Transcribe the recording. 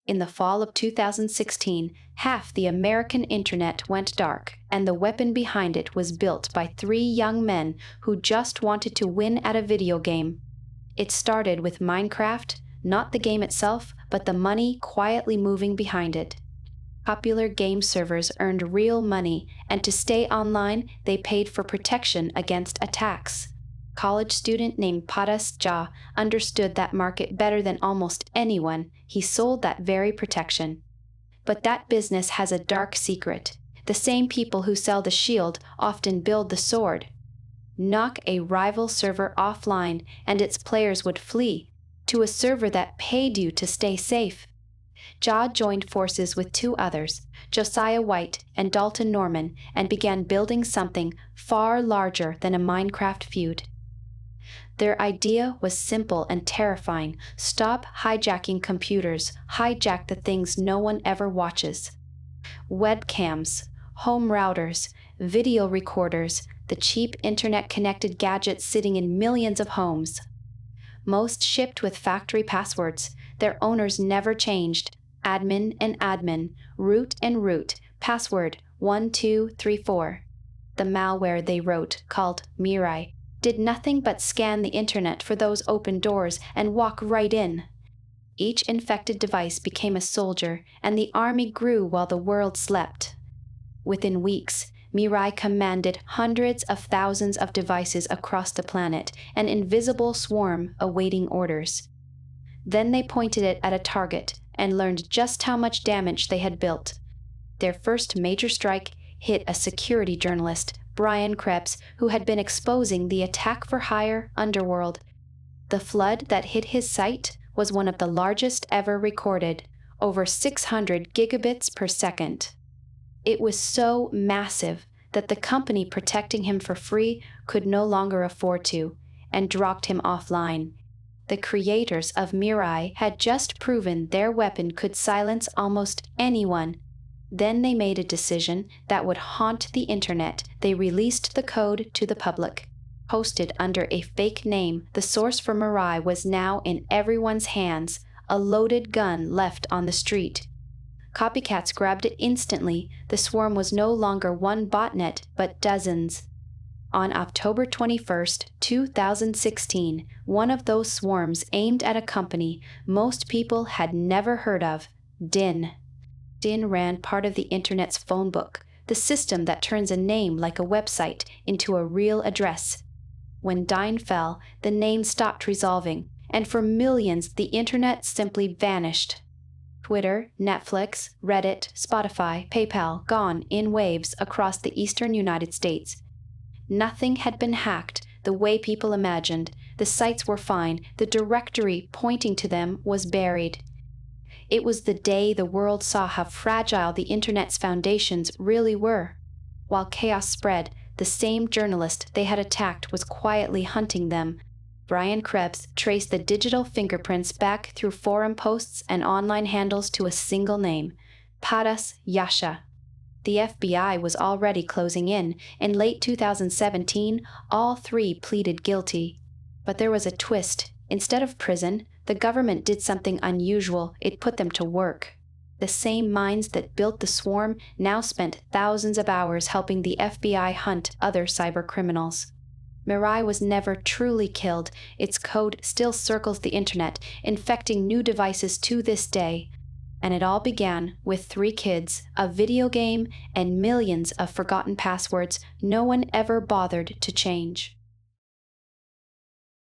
In the fall of 2016, half the American internet went dark, and the weapon behind it was built by three young men who just wanted to win at a video game. It started with Minecraft, not the game itself, but the money quietly moving behind it. Popular game servers earned real money, and to stay online, they paid for protection against attacks. College student named Paras Ja understood that market better than almost anyone. He sold that very protection. But that business has a dark secret. The same people who sell the shield often build the sword. Knock a rival server offline, and its players would flee to a server that paid you to stay safe. Ja joined forces with two others, Josiah White and Dalton Norman, and began building something far larger than a Minecraft feud. Their idea was simple and terrifying. Stop hijacking computers, hijack the things no one ever watches. Webcams, home routers, video recorders, the cheap internet-connected gadgets sitting in millions of homes. Most shipped with factory passwords. Their owners never changed. Admin and admin, root and root, password 1234. The malware they wrote, called mirai, did nothing but scan the internet for those open doors and walk right in. Each infected device became a soldier, and the army grew while the world slept. Within weeks, mirai commanded hundreds of thousands of devices across the planet, an invisible swarm awaiting orders. Then they pointed it at a target and learned just how much damage they had built. Their first major strike hit a security journalist, Brian Krebs, who had been exposing the attack-for-hire underworld. The flood that hit his site was one of the largest ever recorded, over 600 gigabits per second. It was so massive that the company protecting him for free could no longer afford to, and dropped him offline. The creators of mirai had just proven their weapon could silence almost anyone. Then they made a decision that would haunt the internet. They released the code to the public. Hosted under a fake name, the source for mirai was now in everyone's hands, a loaded gun left on the street. Copycats grabbed it instantly. The swarm was no longer one botnet, but dozens. On October 21st, 2016, one of those swarms aimed at a company most people had never heard of, DIN. DIN ran part of the internet's phone book, the system that turns a name like a website into a real address. When DIN fell, the name stopped resolving, and for millions, the internet simply vanished. Twitter, Netflix, Reddit, Spotify, PayPal, gone in waves across the eastern United States. Nothing had been hacked the way people imagined. The sites were fine. The directory pointing to them was buried. It was the day the world saw how fragile the internet's foundations really were. While chaos spread, the same journalist they had attacked was quietly hunting them. Brian Krebs traced the digital fingerprints back through forum posts and online handles to a single name, Paras Yasha. The FBI was already closing in. In late 2017, all three pleaded guilty. But there was a twist. Instead of prison, the government did something unusual. It put them to work. The same minds that built the swarm now spent thousands of hours helping the FBI hunt other cybercriminals. Mirai was never truly killed. Its code still circles the internet, infecting new devices to this day. And it all began with 3 kids, a video game, and millions of forgotten passwords no one ever bothered to change.